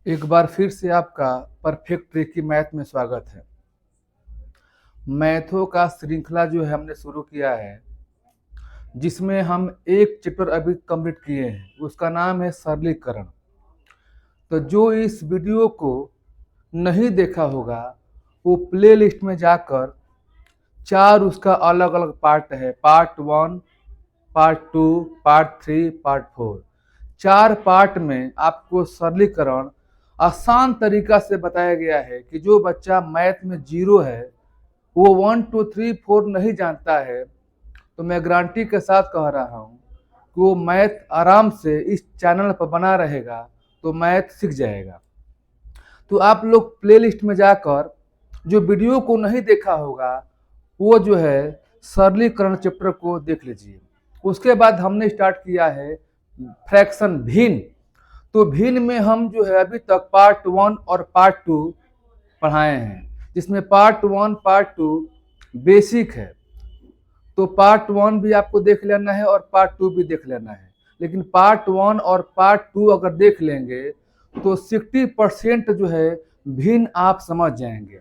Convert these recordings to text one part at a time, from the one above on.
एक बार फिर से आपका परफेक्ट ट्रिकी मैथ में स्वागत है। मैथों का श्रृंखला जो है हमने शुरू किया है, जिसमें हम एक चैप्टर अभी कंप्लीट किए हैं, उसका नाम है सरलीकरण। तो जो इस वीडियो को नहीं देखा होगा वो प्ले लिस्ट में जाकर 4 उसका अलग अलग पार्ट है, part 1, part 2, part 3, part 4। 4 part में आपको सरलीकरण आसान तरीका से बताया गया है कि जो बच्चा मैथ में जीरो है, वो 1, 2, 3, 4 नहीं जानता है, तो मैं गारंटी के साथ कह रहा हूँ कि वो मैथ आराम से इस चैनल पर बना रहेगा तो मैथ सीख जाएगा। तो आप लोग प्लेलिस्ट में जाकर जो वीडियो को नहीं देखा होगा वो जो है सरलीकरण चैप्टर को देख लीजिए। उसके बाद हमने स्टार्ट किया है फ्रैक्शन भिन्न। तो भिन्न में हम जो है अभी तक पार्ट 1 और पार्ट 2 पढ़ाए हैं, जिसमें पार्ट 1 पार्ट 2 बेसिक है। तो पार्ट 1 भी आपको देख लेना है और पार्ट 2 भी देख लेना है। लेकिन पार्ट 1 और पार्ट 2 अगर देख लेंगे तो 60% जो है भिन्न आप समझ जाएंगे।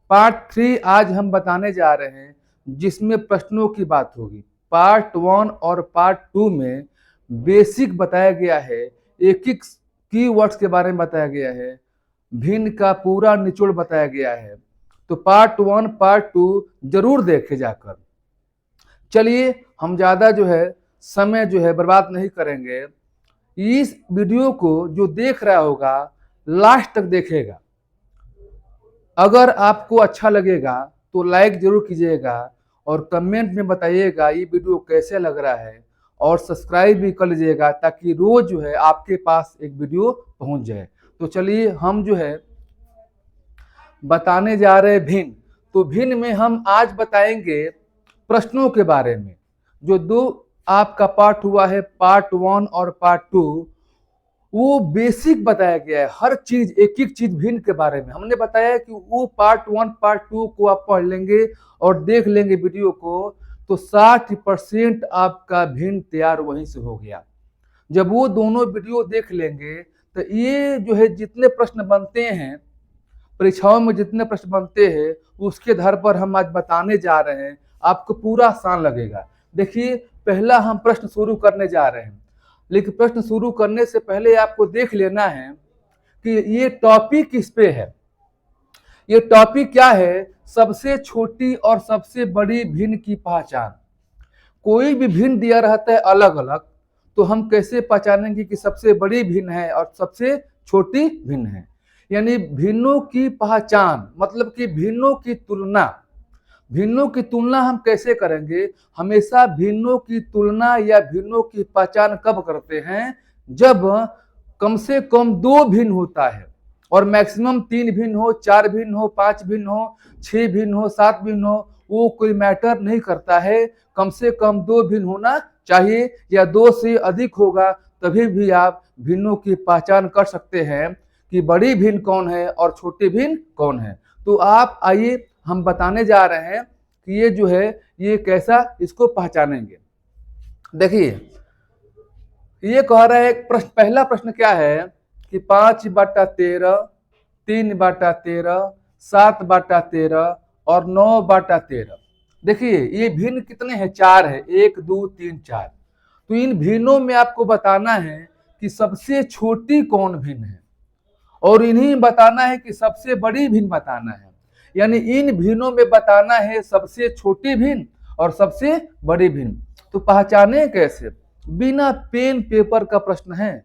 पार्ट 3 आज हम बताने जा रहे हैं, जिसमें प्रश्नों की बात होगी। पार्ट 1 और पार्ट 2 में बेसिक बताया गया है, एक एक कीवर्ड्स के बारे में बताया गया है, भिन्न का पूरा निचोड़ बताया गया है। तो पार्ट 1 पार्ट 2 जरूर देखे जाकर। चलिए हम ज़्यादा जो है समय जो है बर्बाद नहीं करेंगे। इस वीडियो को जो देख रहा होगा लास्ट तक देखेगा। अगर आपको अच्छा लगेगा तो लाइक जरूर कीजिएगा और कमेंट में बताइएगा ये वीडियो कैसे लग रहा है, और सब्सक्राइब भी कर लीजिएगा ताकि रोज जो है आपके पास एक वीडियो पहुंच जाए। तो चलिए हम जो है बताने जा रहे हैं भिन्न। तो भिन्न में हम आज बताएंगे प्रश्नों के बारे में। जो दो आपका पार्ट हुआ है, पार्ट 1 और पार्ट 2, वो बेसिक बताया गया है। हर चीज एक एक चीज भिन्न के बारे में हमने बताया है कि वो पार्ट 1 पार्ट 2 को आप पढ़ लेंगे और देख लेंगे वीडियो को, तो 60% आपका भिन्न तैयार वहीं से हो गया। जब वो दोनों वीडियो देख लेंगे तो ये जो है जितने प्रश्न बनते हैं परीक्षाओं में, जितने प्रश्न बनते हैं उसके आधार पर हम आज बताने जा रहे हैं, आपको पूरा आसान लगेगा। देखिए पहला हम प्रश्न शुरू करने जा रहे हैं, लेकिन प्रश्न शुरू करने से पहले आपको देख लेना है कि ये टॉपिक किस पे है। ये टॉपिक क्या है? सबसे छोटी और सबसे बड़ी भिन्न की पहचान। कोई भी भिन्न दिया रहता है अलग अलग, तो हम कैसे पहचानेंगे कि सबसे बड़ी भिन्न है और सबसे छोटी भिन्न है? यानी भिन्नों की पहचान मतलब कि भिन्नों की तुलना। भिन्नों की तुलना हम कैसे करेंगे? हमेशा भिन्नों की तुलना या भिन्नों की पहचान कब करते हैं? जब कम से कम 2 भिन्न होता है और मैक्सिमम 3 भिन्न हो, 4 भिन्न हो, 5 भिन्न हो, 6 भिन्न हो, 7 भिन्न हो, वो कोई मैटर नहीं करता है। कम से कम 2 भिन्न होना चाहिए, या 2 से अधिक होगा तभी भी आप भिन्नों की पहचान कर सकते हैं कि बड़ी भिन्न कौन है और छोटी भिन्न कौन है। तो आप आइए हम बताने जा रहे हैं कि ये जो है ये कैसा इसको पहचानेंगे। देखिए ये कह रहा है प्रश्न, पहला प्रश्न क्या है कि 5/13, 3/13, 7/13 और 9/13। देखिए ये भिन्न कितने हैं? 4 है, 1 2 3 4। तो इन भिन्नों में आपको बताना है कि सबसे छोटी कौन भिन्न है, और इन्हीं बताना है कि सबसे बड़ी भिन्न बताना है। यानी इन भिन्नों में बताना है सबसे छोटी भिन्न और सबसे बड़ी भिन्न। तो पहचाने कैसे? बिना पेन पेपर का प्रश्न है।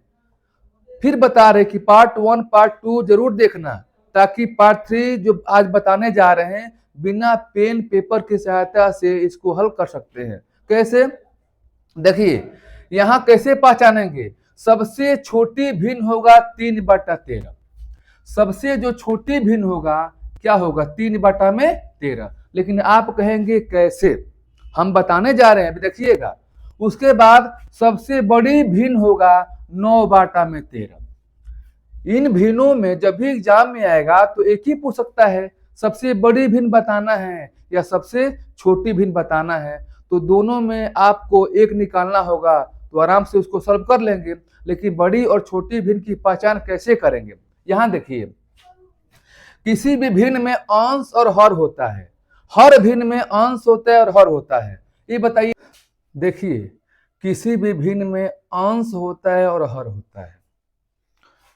फिर बता रहे कि पार्ट 1 पार्ट 2 जरूर देखना, ताकि पार्ट 3 जो आज बताने जा रहे हैं बिना पेन पेपर की सहायता से इसको हल कर सकते हैं। कैसे? देखिए यहां कैसे पहचानेंगे? सबसे छोटी भिन्न होगा 3/13। सबसे जो छोटी भिन्न होगा क्या होगा? 3/13। लेकिन आप कहेंगे कैसे? हम बताने जा रहे हैं, अभी देखिएगा। उसके बाद सबसे बड़ी भिन्न होगा 9/13। इन भिन्नों में जब भी एग्जाम में आएगा तो एक ही पूछ सकता है, सबसे बड़ी भिन्न बताना है या सबसे छोटी भिन्न बताना है। तो दोनों में आपको एक निकालना होगा, तो आराम से उसको सॉल्व कर लेंगे। लेकिन बड़ी और छोटी भिन्न की पहचान कैसे करेंगे? यहां देखिए, किसी भी भिन्न में अंश और हर होता है, हर भिन्न में अंश होता है और हर होता है। ये बताइए, देखिए किसी भी भिन्न में अंश होता है और हर होता है।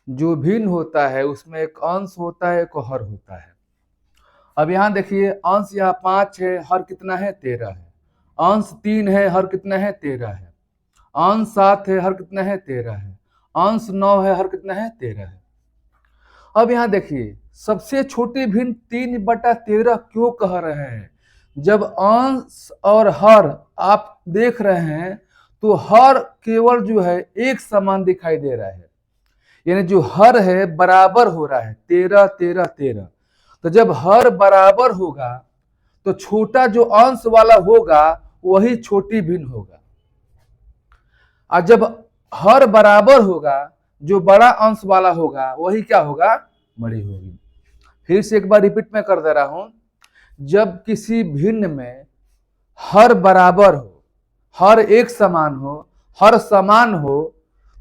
जो भिन्न होता है उसमें एक अंश होता है, एक हर होता है। अब यहां देखिए, अंश यहाँ 5 है, हर कितना है 13 है। अंश 3 है, हर कितना है 13 है। अंश 7 है, हर कितना है 13 है। अंश 9 है, हर कितना है 13 है। अब यहां देखिए, सबसे छोटी भिन्न 3/13 क्यों कह रहे हैं? जब अंश और हर आप देख रहे हैं तो हर केवल जो है एक समान दिखाई दे रहा है, यानी जो हर है बराबर हो रहा है, 13 13 13। तो जब हर बराबर होगा तो छोटा जो अंश वाला होगा वही छोटी भिन्न होगा, और जब हर बराबर होगा जो बड़ा अंश वाला होगा वही क्या होगा, बड़ी होगी। फिर से एक बार रिपीट में कर दे रहा हूं, जब किसी भिन्न में हर बराबर हो, हर एक समान हो, हर समान हो,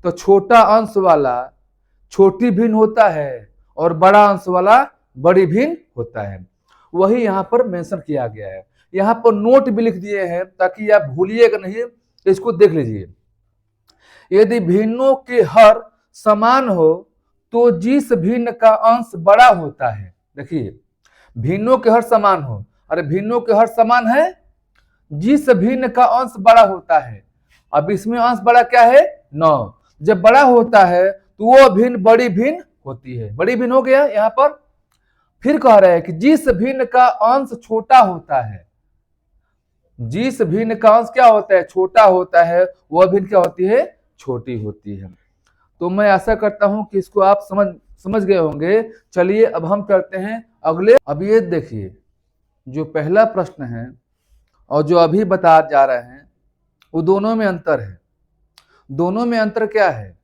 तो छोटा अंश वाला छोटी भिन्न होता है और बड़ा अंश वाला बड़ी भिन्न होता है। वही यहां पर मेंशन किया गया है। यहां पर नोट भी लिख दिए हैं ताकि आप भूलिएगा नहीं, इसको देख लीजिए। यदि भिन्नों के हर समान हो तो जिस भिन्न का अंश बड़ा होता है, देखिए भिन्नों के हर समान हो, अरे भिन्नों के हर समान है, जिस भिन्न का अंश बड़ा होता है। अब इसमें अंश बड़ा क्या है, 9। जब बड़ा होता है तो वो भिन्न बड़ी भिन्न होती है, बड़ी भिन्न हो गया। यहां पर फिर कह रहे हैं कि जिस भिन्न का अंश छोटा होता है, जिस भिन्न का अंश क्या होता है, छोटा होता है, वह भिन्न क्या होती है, छोटी होती है। तो मैं आशा करता हूं कि इसको आप समझ गए होंगे। चलिए अब हम करते हैं अगले। अब ये देखिए, जो पहला प्रश्न है और जो अभी बता जा रहे हैं वो दोनों में अंतर है। दोनों में अंतर क्या है,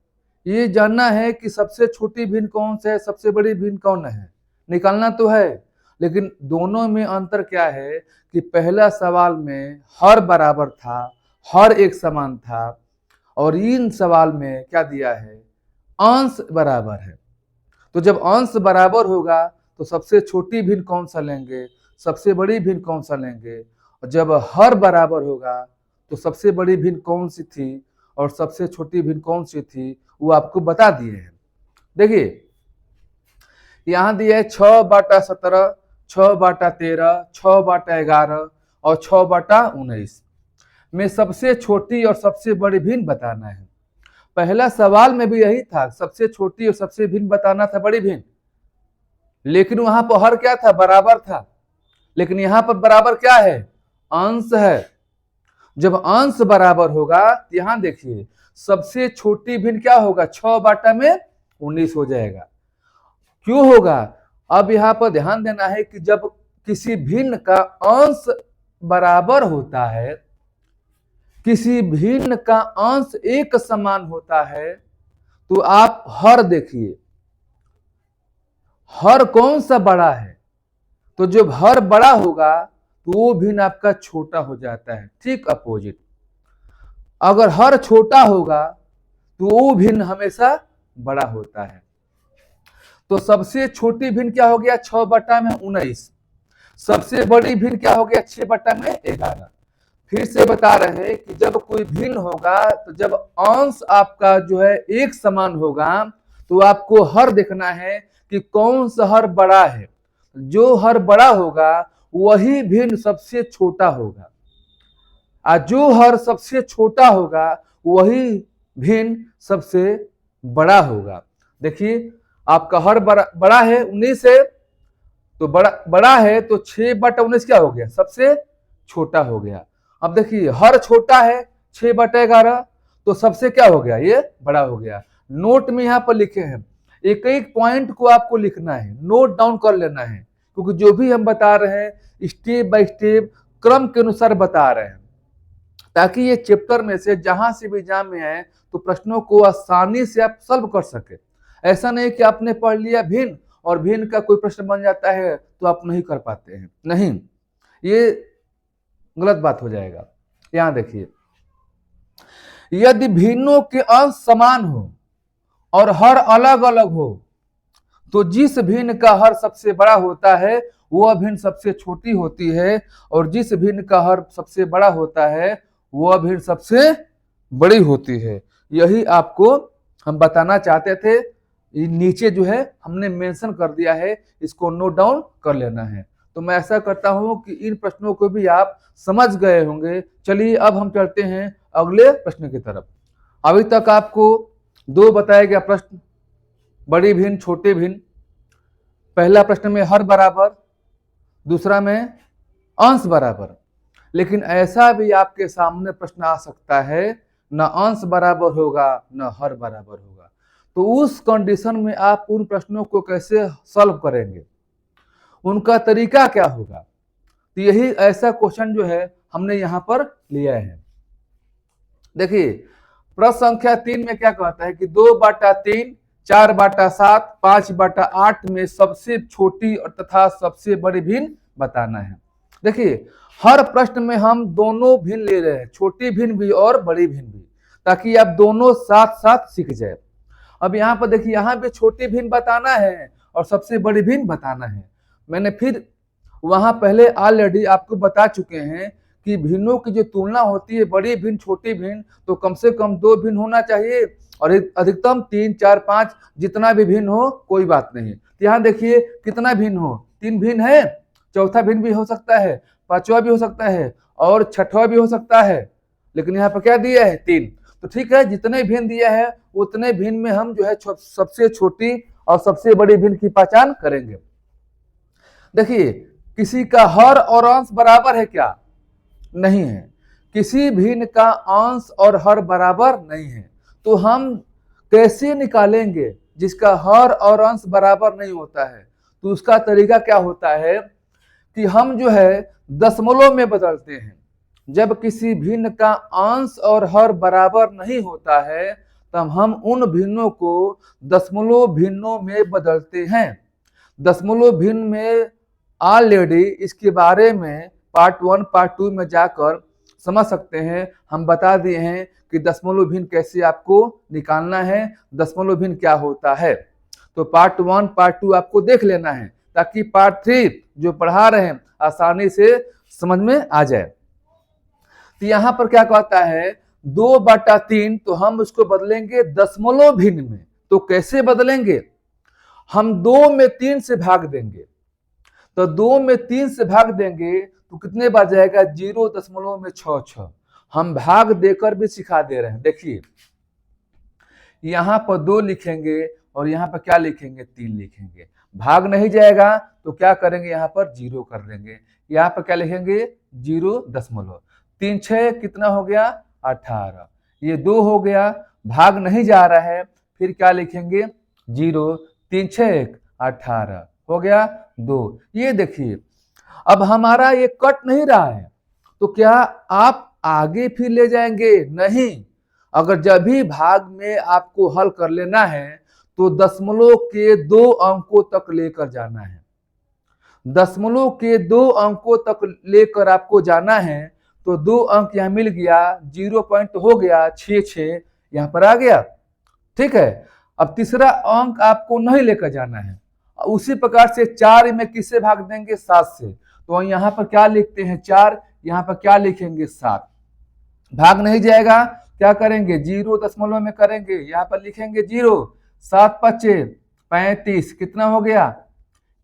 ये जानना है कि सबसे छोटी भिन्न कौन सा है, सबसे बड़ी भिन्न कौन है, निकालना तो है। लेकिन दोनों में अंतर क्या है कि पहला सवाल में हर बराबर था, हर एक समान था, और इन सवाल में क्या दिया है, अंश बराबर है। तो जब अंश बराबर होगा तो सबसे छोटी भिन्न कौन सा लेंगे, सबसे बड़ी भिन्न कौन सा लेंगे। और जब हर बराबर होगा तो सबसे बड़ी भिन्न कौन सी थी और सबसे छोटी भिन्न कौन सी थी, वो आपको बता दिए हैं। देखिए यहां दिया है 6/17, 6/13, 6/11 और 6/19 में सबसे छोटी और सबसे बड़ी भिन्न बताना है। पहला सवाल में भी यही था, सबसे छोटी और सबसे भिन्न बताना था, बड़ी भिन्न। लेकिन वहां पर हर क्या था, बराबर था। लेकिन यहां पर बराबर क्या है, अंश है। जब अंश बराबर होगा तो यहां देखिए सबसे छोटी भिन्न क्या होगा, 6/19 हो जाएगा। क्यों होगा, अब यहां पर ध्यान देना है कि जब किसी भिन्न का अंश बराबर होता है, किसी भिन्न का अंश एक समान होता है, तो आप हर देखिए, हर कौन सा बड़ा है। तो जब हर बड़ा होगा तो वो भिन्न आपका छोटा हो जाता है, ठीक अपोजिट। अगर हर छोटा होगा तो वो भिन्न हमेशा बड़ा होता है। तो सबसे छोटी भिन्न क्या हो गया, 6/19। सबसे बड़ी भिन्न क्या हो गया, 6/11। फिर से बता रहे हैं कि जब कोई भिन्न होगा तो जब अंश आपका जो है एक समान होगा तो आपको हर देखना है कि कौन सा हर बड़ा है। जो हर बड़ा होगा वही भिन्न सबसे छोटा होगा, और जो हर सबसे छोटा होगा वही भिन्न सबसे बड़ा होगा। देखिए आपका हर बड़ा है, 19 है, तो बड़ा है तो 6/19 क्या हो गया, सबसे छोटा हो गया। अब देखिए हर छोटा है 6/11, तो सबसे क्या हो गया, ये बड़ा हो गया। नोट में यहाँ पर लिखे हैं, एक एक पॉइंट को आपको लिखना है, नोट डाउन कर लेना है, क्योंकि जो भी हम बता रहे हैं स्टेप बाय स्टेप क्रम के अनुसार बता रहे हैं, ताकि ये चैप्टर में से जहां से भी एग्जाम में आए तो प्रश्नों को आसानी से आप सॉल्व कर सके। ऐसा नहीं कि आपने पढ़ लिया भिन्न और भिन्न का कोई प्रश्न बन जाता है तो आप नहीं कर पाते हैं, नहीं, ये गलत बात हो जाएगा। यहां देखिए, यदि भिन्नों के अंश समान हो और हर अलग अलग हो तो जिस भिन्न का हर सबसे बड़ा होता है वह भिन्न सबसे छोटी होती है, और जिस भिन्न का हर सबसे बड़ा होता है वह भिन्न सबसे बड़ी होती है। यही आपको हम बताना चाहते थे। नीचे जो है हमने मेंशन कर दिया है, इसको नोट डाउन कर लेना है। तो मैं ऐसा करता हूं कि इन प्रश्नों को भी आप समझ गए होंगे। चलिए अब हम चलते हैं अगले प्रश्न की तरफ। अभी तक आपको दो बताया गया प्रश्न, बड़ी भिन्न छोटे भिन्न। पहला प्रश्न में हर बराबर, दूसरा में अंश बराबर। लेकिन ऐसा भी आपके सामने प्रश्न आ सकता है, न अंश बराबर होगा न हर बराबर होगा। तो उस कंडीशन में आप उन प्रश्नों को कैसे सॉल्व करेंगे, उनका तरीका क्या होगा। तो यही ऐसा क्वेश्चन जो है हमने यहां पर लिया है। देखिए प्रश्न संख्या 3 में क्या कहता है कि 2/3, 4/7, 5/8 में सबसे छोटी और तथा सबसे बड़ी भिन्न बताना है। देखिए हर प्रश्न में हम दोनों भिन्न ले रहे हैं, छोटी भिन्न भी और बड़ी भिन्न भी, ताकि आप दोनों साथ साथ सीख जाए। अब यहाँ पर देखिए, यहाँ भी छोटी भिन्न बताना है और सबसे बड़ी भिन्न बताना है। मैंने फिर वहां पहले ऑलरेडी आपको बता चुके हैं कि भिन्नों की जो तुलना होती है, बड़ी भिन्न छोटी भिन्न, तो कम से कम 2 भिन्न होना चाहिए और अधिकतम 3, 4, 5 जितना भी भिन्न हो कोई बात नहीं। तो यहाँ देखिए कितना भिन्न हो, 3 भिन्न है, चौथा भिन्न भी हो सकता है, पांचवा भी हो सकता है और छठवा भी हो सकता है, लेकिन यहाँ पर क्या दिया है 3। तो ठीक है, जितने भिन्न दिया है उतने भिन्न में हम जो है सबसे छोटी और सबसे बड़ी भिन्न की पहचान करेंगे। देखिए किसी का हर और अंश बराबर है क्या? नहीं है। किसी भिन्न का अंश और हर बराबर नहीं है। तो हम कैसे निकालेंगे जिसका हर और अंश बराबर नहीं होता है? तो उसका तरीका क्या होता है कि हम जो है दशमलव में बदलते हैं। जब किसी भिन्न का अंश और हर बराबर नहीं होता है तब हम उन भिन्नों को दशमलव भिन्नों में बदलते हैं। दशमलव भिन्न में ऑलरेडी इसके बारे में पार्ट 1 पार्ट 2 में जाकर समझ सकते हैं। हम बता दिए हैं कि दशमलव भिन्न कैसे आपको निकालना है, दशमलव भिन्न क्या होता है। तो पार्ट 1 पार्ट 2 आपको देख लेना है ताकि पार्ट 3 जो पढ़ा रहे हैं आसानी से समझ में आ जाए। तो यहां पर क्या कहता है 2/3, तो हम उसको बदलेंगे दशमलव भिन्न में। तो कैसे बदलेंगे? हम 2 में 3 से भाग देंगे। तो 2 में 3 से भाग देंगे तो कितने बार जाएगा? 0.66। हम भाग देकर भी सिखा दे रहे हैं। देखिए यहां पर 2 लिखेंगे और यहां पर क्या लिखेंगे? 3 लिखेंगे। भाग नहीं जाएगा तो क्या करेंगे? यहां पर 0 कर देंगे। यहां पर क्या लिखेंगे? 0. 3 6 कितना हो गया? 18। ये 2 हो गया, भाग नहीं जा रहा है, फिर क्या लिखेंगे? 0 3 6 18 हो गया 2। ये देखिए अब हमारा ये कट नहीं रहा है, तो क्या आप आगे फिर ले जाएंगे? नहीं। अगर जब भी भाग में आपको हल कर लेना है तो दशमलव के 2 अंकों तक लेकर जाना है। दशमलव के 2 अंकों तक लेकर आपको जाना है। तो 2 अंक यहां मिल गया, 0 पॉइंट हो गया, 6 यहां पर आ गया। ठीक है, अब तीसरा अंक आपको नहीं लेकर जाना है। उसी प्रकार से 4 में किससे भाग देंगे? 7 से। तो यहाँ पर क्या लिखते हैं? 4, यहाँ पर क्या लिखेंगे? 7। भाग नहीं जाएगा, क्या करेंगे? 0 दशमलव में करेंगे, यहाँ पर लिखेंगे 0। 7 5 35 कितना हो गया?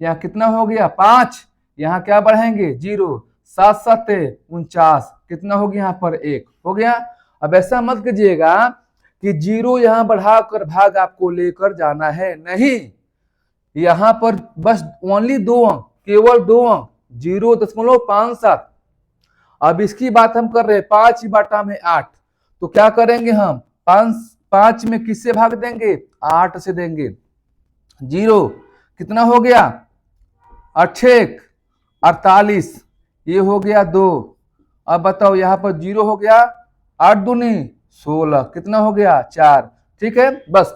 यहाँ कितना हो गया? 5। यहाँ क्या बढ़ाएंगे? 0। 7 7 49 कितना हो गया? यहाँ पर 1 हो गया। अब ऐसा मत कीजिएगा कि 0 यहाँ बढ़ाकर भाग आपको लेकर जाना है, नहीं। यहां पर बस ओनली 2 अंक, केवल 2 अंक, 0.57। अब इसकी बात हम कर रहे हैं 5/8। तो क्या करेंगे हम? 5 में किससे भाग देंगे? 8 से देंगे। 0 कितना हो गया? 8 48, ये हो गया 2। अब बताओ यहाँ पर 0 हो गया, 8 दूनी 16 कितना हो गया? 4। ठीक है, बस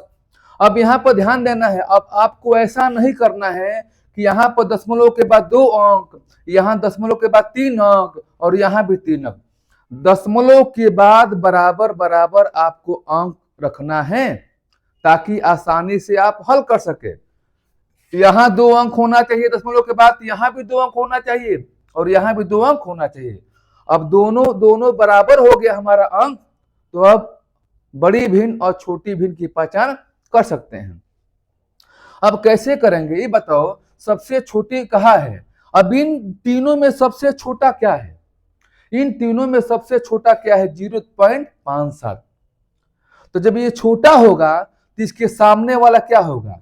अब यहाँ पर ध्यान देना है। अब आपको ऐसा नहीं करना है कि यहाँ पर दशमलव के बाद 2 अंक, यहाँ दशमलव के बाद 3 अंक और यहाँ भी 3 अंक। दशमलव के बाद बराबर बराबर आपको अंक रखना है ताकि आसानी से आप हल कर सके। यहाँ 2 अंक होना चाहिए दशमलव के बाद, यहाँ भी 2 अंक होना चाहिए और यहाँ भी 2 अंक होना चाहिए। अब दोनों बराबर हो गया हमारा अंक, तो अब बड़ी भिन्न और छोटी भिन्न की पहचान कर सकते हैं। अब कैसे करेंगे ये बताओ, सबसे छोटी कहाँ है? अब इन तीनों में सबसे छोटा क्या है? इन तीनों में सबसे छोटा क्या है? 0.57। तो जब ये छोटा होगा तो इसके सामने वाला क्या होगा?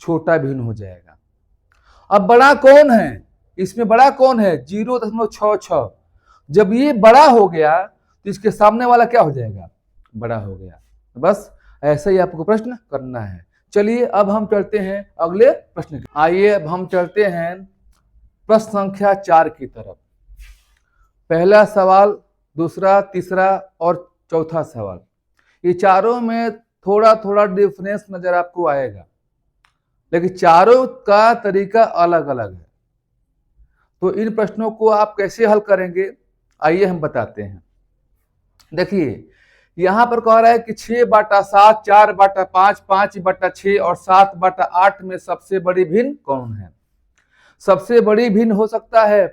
छोटा भिन्न हो जाएगा। अब बड़ा कौन है? इसमें बड़ा कौन है? 0.66। जब ये बड़ा हो गया तो इसके सामने वाला क्या हो जाएगा? बड़ा हो गया। बस ऐसा ही आपको प्रश्न करना है। चलिए अब हम चलते हैं अगले प्रश्न। आइए अब हम चलते हैं प्रश्न संख्या 4 की तरफ। पहला सवाल, दूसरा, तीसरा और चौथा सवाल, ये चारों में थोड़ा थोड़ा डिफरेंस नजर आपको आएगा, लेकिन चारों का तरीका अलग अलग है। तो इन प्रश्नों को आप कैसे हल करेंगे, आइए हम बताते हैं। देखिए यहां पर कह रहा है कि 6/7, 4/5, 5/6 और 7/8 में सबसे बड़ी भिन्न कौन है? सबसे बड़ी भिन्न हो सकता है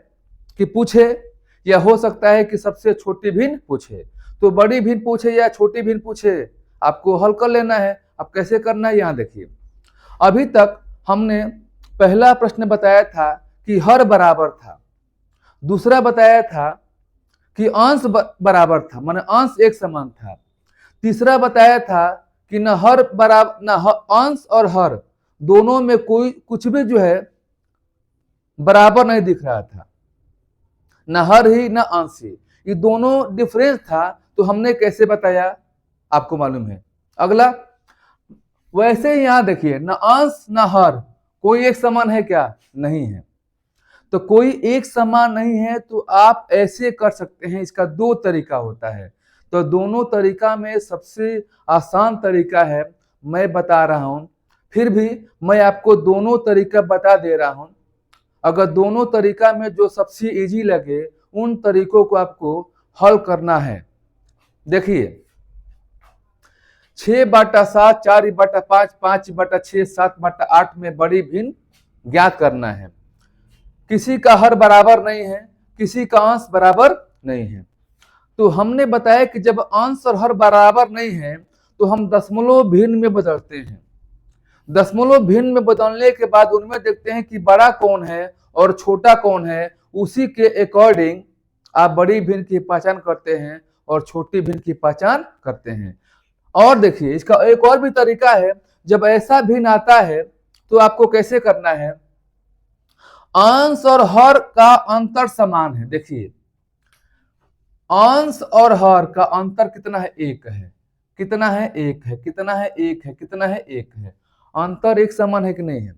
कि पूछे, या हो सकता है कि सबसे छोटी भिन्न पूछे। तो बड़ी भिन्न पूछे या छोटी भिन्न पूछे, आपको हल कर लेना है। अब कैसे करना है, यहां देखिए। अभी तक हमने पहला प्रश्न बताया था कि हर बराबर था, दूसरा बताया था कि अंश बराबर था, माने अंश एक समान था, तीसरा बताया था कि न हर बराबर, न अंश और हर दोनों में कोई कुछ भी जो है बराबर नहीं दिख रहा था, न हर ही न अंश ही, ये दोनों डिफरेंस था। तो हमने कैसे बताया आपको मालूम है। अगला, वैसे ही यहां देखिए, न अंश न हर कोई एक समान है क्या? नहीं है। तो कोई एक समान नहीं है तो आप ऐसे कर सकते हैं, इसका 2 तरीका होता है। तो दोनों तरीका में सबसे आसान तरीका है, मैं बता रहा हूं, फिर भी मैं आपको दोनों तरीका बता दे रहा हूं। अगर दोनों तरीका में जो सबसे इजी लगे उन तरीकों को आपको हल करना है। देखिए 6/7, 4/5, 5/6, 7/8 में बड़ी भिन्न ज्ञात करना है। किसी का हर बराबर नहीं है, किसी का अंश बराबर नहीं है। तो हमने बताया कि जब अंश और हर बराबर नहीं है तो हम दशमलव भिन्न में बदलते हैं। दशमलव भिन्न में बदलने के बाद उनमें देखते हैं कि बड़ा कौन है और छोटा कौन है, उसी के अकॉर्डिंग आप बड़ी भिन्न की पहचान करते हैं और छोटी भिन्न की पहचान करते हैं। और देखिए इसका एक और भी तरीका है, जब ऐसा भिन्न आता है तो आपको कैसे करना है, अंश और हर का अंतर समान है। देखिए अंश और हर का अंतर कितना है? 1 है। कितना है? 1 है। कितना है? 1 है। कितना है? 1 है। अंतर एक समान है कि नहीं है?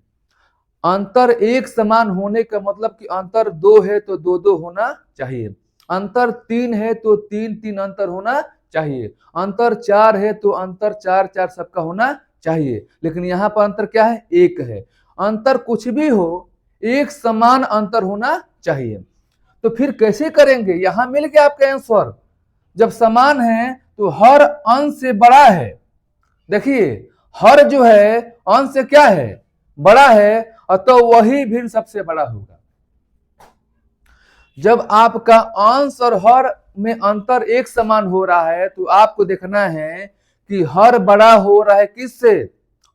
अंतर एक समान होने का मतलब कि अंतर 2 है तो 2-2 होना चाहिए, अंतर 3 है तो 3-3 अंतर होना चाहिए, अंतर 4 है तो अंतर 4-4 सबका होना चाहिए। लेकिन यहाँ पर अंतर क्या है? 1 है। अंतर कुछ भी हो, एक समान अंतर होना चाहिए। तो फिर कैसे करेंगे? यहां मिल गया आपका आंसर। जब समान है तो हर अंश से बड़ा है। देखिए हर जो है अंश से क्या है? बड़ा है, तो वही भिन्न सबसे बड़ा होगा। जब आपका अंश और हर में अंतर एक समान हो रहा है तो आपको देखना है कि हर बड़ा हो रहा है किससे?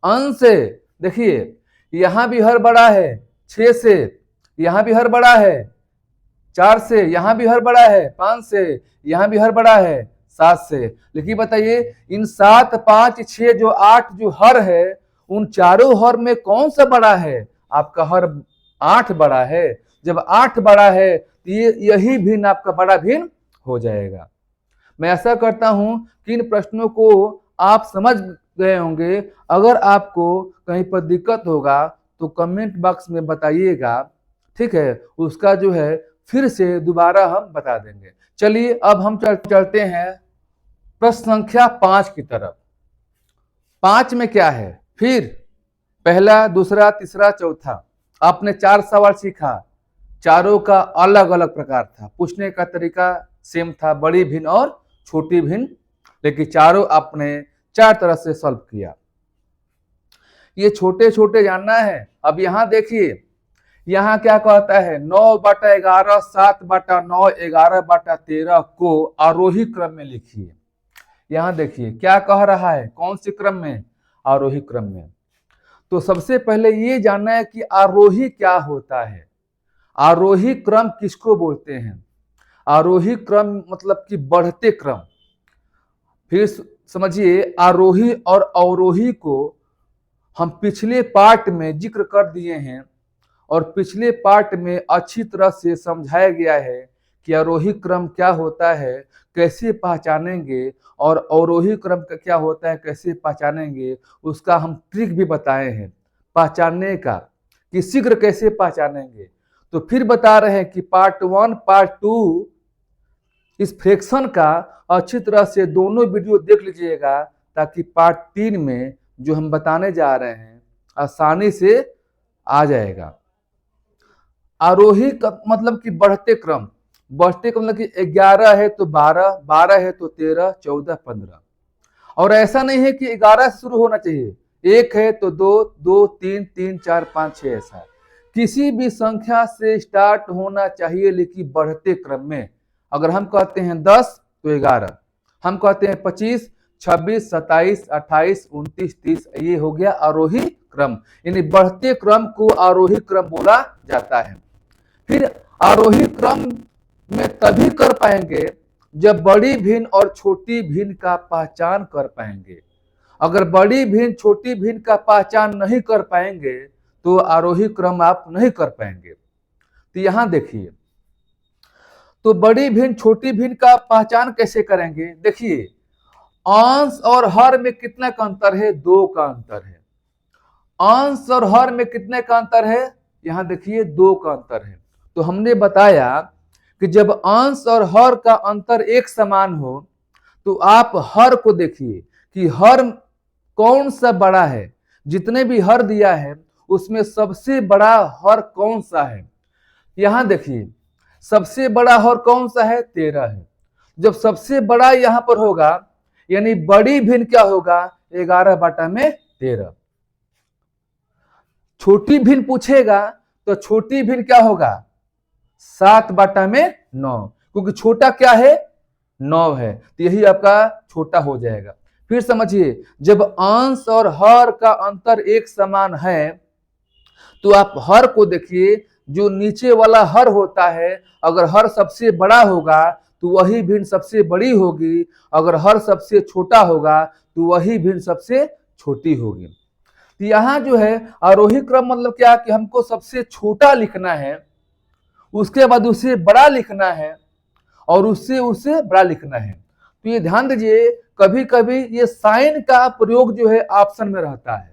अंश से। देखिए यहां भी हर बड़ा है 6 से, यहां भी हर बड़ा है 4 से, यहां भी हर बड़ा है 5 से, यहां भी हर बड़ा है 7 से। लेकिन बताइए इन 7, 5, 6 जो 8 जो हर है, उन चारों हर में कौन सा बड़ा है? आपका हर 8 बड़ा है। जब 8 बड़ा है तो यही भिन्न आपका बड़ा भिन्न हो जाएगा। मैं ऐसा करता हूं कि इन प्रश्नों को आप समझ गए होंगे। अगर आपको कहीं पर दिक्कत होगा तो कमेंट बॉक्स में बताइएगा, ठीक है? उसका जो है फिर से दोबारा हम बता देंगे। चलिए अब हम चलते हैं प्रश्न संख्या 5 की तरफ। 5 में क्या है? फिर पहला, दूसरा, तीसरा, चौथा, आपने 4 सवाल सीखा, चारों का अलग अलग प्रकार था, पूछने का तरीका सेम था, बड़ी भिन्न और छोटी भिन्न, लेकिन चारों आपने 4 तरह से सॉल्व किया। ये छोटे छोटे जानना है। अब यहाँ देखिए, यहाँ क्या कहता है, 9/11, 7/9, 11/13 को आरोही क्रम में लिखिए। यहाँ देखिए क्या कह रहा है, कौन से क्रम में, आरोही क्रम में। तो सबसे पहले ये जानना है कि आरोही क्या होता है, आरोही क्रम किसको बोलते हैं। आरोही क्रम मतलब कि बढ़ते क्रम। फिर समझिए, आरोही और अवरोही को हम पिछले पार्ट में जिक्र कर दिए हैं और पिछले पार्ट में अच्छी तरह से समझाया गया है कि आरोही क्रम क्या होता है, कैसे पहचानेंगे, और अवरोही क्रम का क्या होता है, कैसे पहचानेंगे। उसका हम ट्रिक भी बताए हैं पहचानने का, कि शीघ्र कैसे पहचानेंगे। तो फिर बता रहे हैं कि पार्ट 1 पार्ट 2 इस फ्रैक्शन का अच्छी तरह से दोनों वीडियो देख लीजिएगा, ताकि पार्ट 3 में जो हम बताने जा रहे हैं आसानी से आ जाएगा। आरोही का मतलब कि बढ़ते क्रम, बढ़ते क्रम मतलब कि 11 है तो 12, 12 है तो 13, 14, 15। और ऐसा नहीं है कि 11 से शुरू होना चाहिए, 1 है तो 2, 2, 3, 3, 4, 5, 6, ऐसा है। किसी भी संख्या से स्टार्ट होना चाहिए, लेकिन बढ़ते क्रम में। अगर हम कहते हैं 10 तो 11, हम कहते हैं 25, 26, 27, 28, 29, 30, ये हो गया आरोही क्रम। यानी बढ़ते क्रम को आरोही क्रम बोला जाता है। फिर आरोही क्रम में तभी कर पाएंगे जब बड़ी भिन्न और छोटी भिन्न का पहचान कर पाएंगे। अगर बड़ी भिन्न छोटी भिन्न का पहचान नहीं कर पाएंगे तो आरोही क्रम आप नहीं कर पाएंगे। तो यहां देखिए, तो बड़ी भिन्न छोटी भिन्न का पहचान कैसे करेंगे। देखिए, अंश और हर में कितना का अंतर है, 2 का अंतर है। अंश और हर में कितने का अंतर है, यहां देखिए 2 का अंतर है। तो हमने बताया कि जब अंश और हर का अंतर एक समान हो तो आप हर को देखिए कि हर कौन सा बड़ा है। जितने भी हर दिया है उसमें सबसे बड़ा हर कौन सा है। यहां देखिए, सबसे बड़ा हर कौन सा है, 13 है। जब सबसे बड़ा यहां पर होगा यानी बड़ी भिन्न क्या होगा, 11/13। छोटी भिन्न पूछेगा तो छोटी भिन्न क्या होगा, 7/9, क्योंकि छोटा क्या है, 9 है, तो यही आपका छोटा हो जाएगा। फिर समझिए, जब अंश और हर का अंतर एक समान है तो आप हर को देखिए, जो नीचे वाला हर होता है, अगर हर सबसे बड़ा होगा तो वही भिन्न सबसे बड़ी होगी, अगर हर सबसे छोटा होगा तो वही भिन्न सबसे छोटी होगी। तो यहाँ जो है आरोही क्रम मतलब क्या, कि हमको सबसे छोटा लिखना है, उसके बाद उसे बड़ा लिखना है, और उससे उसे बड़ा लिखना है। तो ये ध्यान दीजिए, कभी कभी ये साइन का प्रयोग जो है ऑप्शन में रहता है,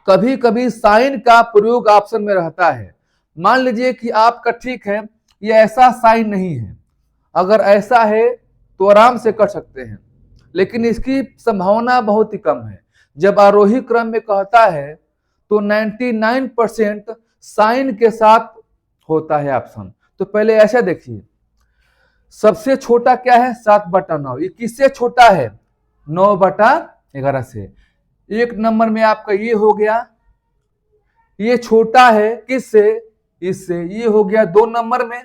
कभी कभी साइन का प्रयोग ऑप्शन में रहता है। मान लीजिए कि आपका ठीक है, ये ऐसा साइन नहीं है, अगर ऐसा है तो आराम से कर सकते हैं, लेकिन इसकी संभावना बहुत ही कम है। जब आरोही क्रम में कहता है तो 99% साइन के साथ होता है ऑप्शन। तो पहले ऐसा देखिए, सबसे छोटा क्या है, 7/9, ये किससे छोटा है, 9/11 से। एक नंबर में आपका ये हो गया, ये छोटा है किससे, इससे, ये हो गया 2 नंबर में,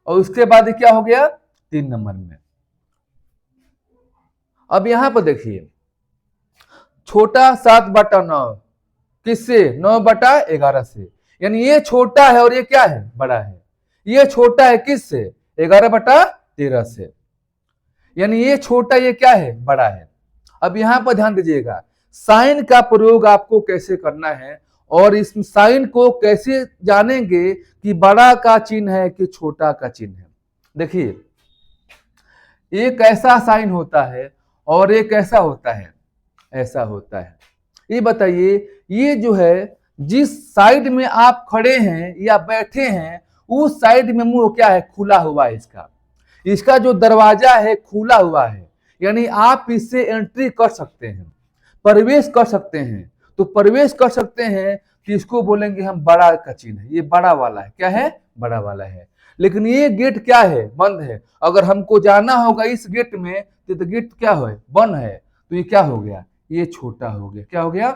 और उसके बाद क्या हो गया, 3 नंबर में। अब यहां पर देखिए, छोटा 7/9 किससे, 9/11 से, यानी ये छोटा है और ये क्या है, बड़ा है। ये छोटा है किससे, 11/13 से, यानी ये छोटा, ये क्या है, बड़ा है। अब यहां पर ध्यान दीजिएगा, साइन का प्रयोग आपको कैसे करना है, और इस साइन को कैसे जानेंगे कि बड़ा का चिन्ह है कि छोटा का चिन्ह है। देखिए, एक ऐसा साइन होता है और एक ऐसा होता है, ऐसा होता है। ये बताइए, ये जो है जिस साइड में आप खड़े हैं या बैठे हैं उस साइड में मुंह क्या है, खुला हुआ है। इसका जो दरवाजा है खुला हुआ है, यानी आप इससे एंट्री कर सकते हैं, प्रवेश कर सकते हैं। तो प्रवेश कर सकते हैं कि इसको बोलेंगे हम बड़ा का चिन्ह है, ये बड़ा वाला है, क्या है, बड़ा वाला है। लेकिन ये गेट क्या है, बंद है। अगर हमको जाना होगा इस गेट में तो गेट क्या है, बंद है, तो ये क्या हो गया, ये छोटा हो गया। क्या हो गया?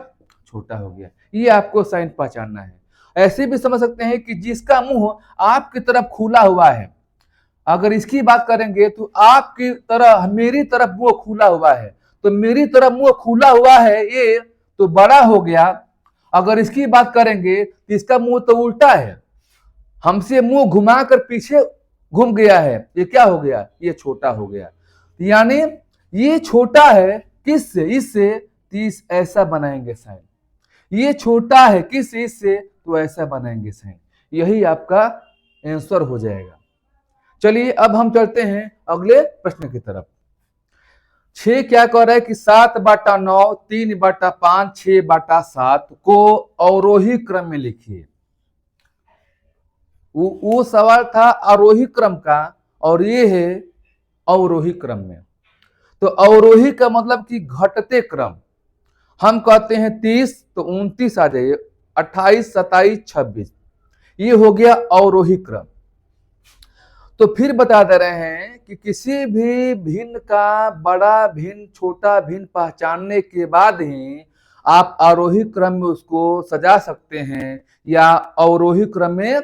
छोटा हो गया। ये आपको साइन पहचानना है। ऐसे भी समझ सकते हैं कि जिसका मुंह आपकी तरफ खुला हुआ है, अगर इसकी बात करेंगे तो आपकी तरह मेरी तरफ मुंह खुला हुआ है, तो मेरी तरफ मुंह खुला हुआ है ये तो बड़ा हो गया। अगर इसकी बात करेंगे तो इसका मुंह तो उल्टा है, हमसे मुंह घुमाकर पीछे घूम गया है, ये क्या हो गया? ये छोटा हो गया। यानी ये छोटा है किससे? इससे, तो इस ऐसा बनाएंगे साइन। ये छोटा है किस? इससे, तो ऐसा बनाएंगे साइन। यही आपका आंसर हो जाएगा। चलिए अब हम चलते हैं अगले प्रश्न की तरफ। 6 क्या कह रहा है कि 7/9, 3/5, 6/7 को अवरोही क्रम में लिखिए। वो सवाल था आरोही क्रम का और ये है अवरोही क्रम में। तो अवरोही का मतलब कि घटते क्रम। हम कहते हैं 30 तो 29 आ जाइए, 28, 27, 26, ये हो गया अवरोही क्रम। तो फिर बता दे रहे हैं कि किसी भी भिन्न का बड़ा भिन्न छोटा भिन्न पहचानने के बाद ही आप आरोही क्रम में उसको सजा सकते हैं या अवरोही क्रम में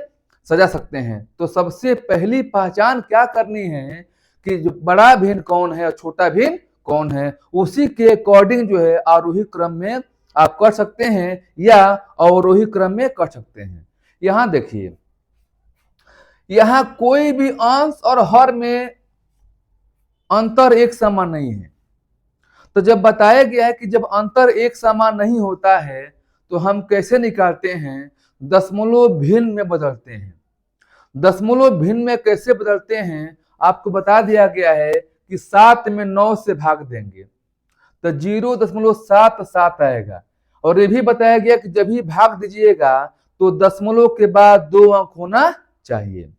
सजा सकते हैं। तो सबसे पहली पहचान क्या करनी है कि जो बड़ा भिन्न कौन है और छोटा भिन्न कौन है, उसी के अकॉर्डिंग जो है आरोही क्रम में आप कर सकते हैं या अवरोही क्रम में कर सकते हैं। यहां देखिए, यहां कोई भी अंश और हर में अंतर एक समान नहीं है। तो जब बताया गया है कि जब अंतर एक समान नहीं होता है तो हम कैसे निकालते हैं? दशमलव भिन्न में बदलते हैं। दशमलव भिन्न में कैसे बदलते हैं आपको बता दिया गया है कि 7 में 9 से भाग देंगे तो 0.77 आएगा। और ये भी बताया गया कि जब भी भाग दीजिएगा तो दशमलव के बाद 2 अंक होना चाहिए।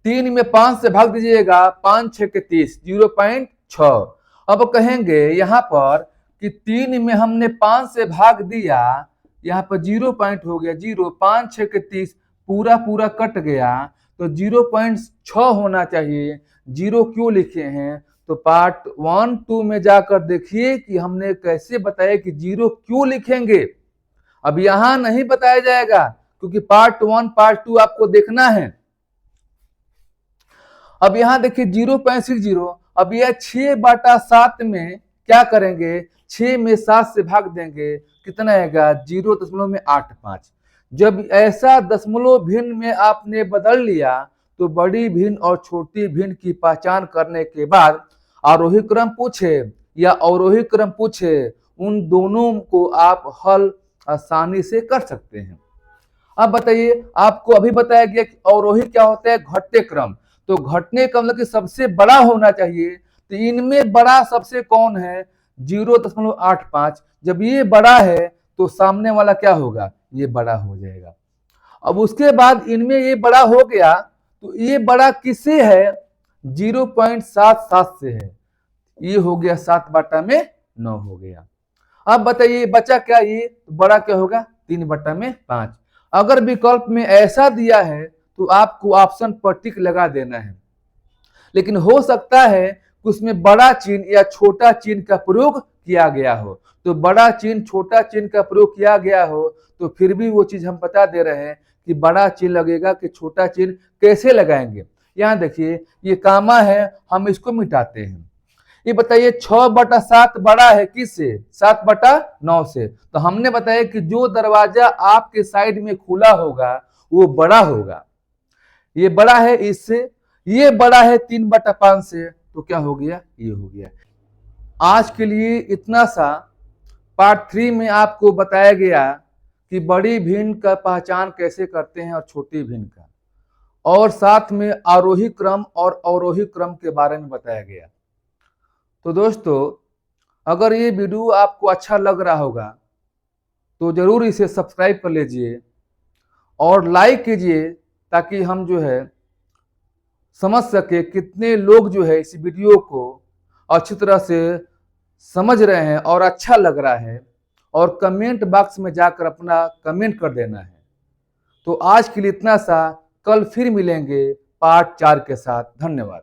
3 में 5 से भाग दीजिएगा, 5 6 के 30, 0.6। अब कहेंगे यहां पर कि 3 में हमने 5 से भाग दिया, यहाँ पर 0 पॉइंट हो गया, 0, 5 6 के 30 पूरा पूरा कट गया तो 0.6 होना चाहिए। 0 क्यों लिखे हैं? तो पार्ट 1, 2 में जाकर देखिए कि हमने कैसे बताया कि 0 क्यों लिखेंगे। अब यहां नहीं बताया जाएगा क्योंकि पार्ट 1 पार्ट 2 आपको देखना है। अब यहां देखिए 0.60। अब यह 6/7 में क्या करेंगे? 6 में 7 से भाग देंगे, कितना आएगा? 0.85। जब ऐसा दशमलव भिन्न में आपने बदल लिया तो बड़ी भिन्न और छोटी भिन्न की पहचान करने के बाद आरोही क्रम पूछे या अवरोही क्रम पूछे, उन दोनों को आप हल आसानी से कर सकते हैं। अब बताइए, आपको अभी बताया गया कि अवरोही क्या होता है? घटते क्रम। तो घटने का मतलब कि सबसे बड़ा होना चाहिए। तो इनमें बड़ा सबसे कौन है? 0.85। जब ये बड़ा है तो सामने वाला क्या होगा? ये बड़ा हो जाएगा। अब उसके बाद इनमें ये बड़ा हो गया तो ये बड़ा किससे है? 0.77 से है। ये हो गया 7/9 हो गया। अब बताइए बचा क्या? ये बड़ा क्या होगा? 3/5। अगर विकल्प में ऐसा दिया है तो आपको ऑप्शन पर टिक लगा देना है। लेकिन हो सकता है कि उसमें बड़ा चिन्ह या छोटा चिन्ह का प्रयोग किया गया हो, तो बड़ा चिन्ह छोटा चिन्ह का प्रयोग किया गया हो तो फिर भी वो चीज हम बता दे रहे हैं कि बड़ा चिन्ह लगेगा कि छोटा चिन्ह कैसे लगाएंगे। यहाँ देखिए ये कामा है, हम इसको मिटाते हैं। ये बताइए 6/7 बड़ा है किससे? 7/9 से। तो हमने बताया कि जो दरवाजा आपके साइड में खुला होगा वो बड़ा होगा। ये बड़ा है इससे, ये बड़ा है 3/5 से, तो क्या हो गया? ये हो गया। आज के लिए इतना सा। पार्ट 3 में आपको बताया गया कि बड़ी भिन्न का पहचान कैसे करते हैं और छोटी भिन्न का, और साथ में आरोही क्रम और अवरोही क्रम के बारे में बताया गया। तो दोस्तों, अगर ये वीडियो आपको अच्छा लग रहा होगा तो जरूर इसे सब्सक्राइब कर लीजिए और लाइक कीजिए ताकि हम जो है समझ सके कितने लोग जो है इस वीडियो को अच्छी तरह से समझ रहे हैं और अच्छा लग रहा है। और कमेंट बॉक्स में जाकर अपना कमेंट कर देना है। तो आज के लिए इतना सा, कल फिर मिलेंगे पार्ट 4 के साथ। धन्यवाद।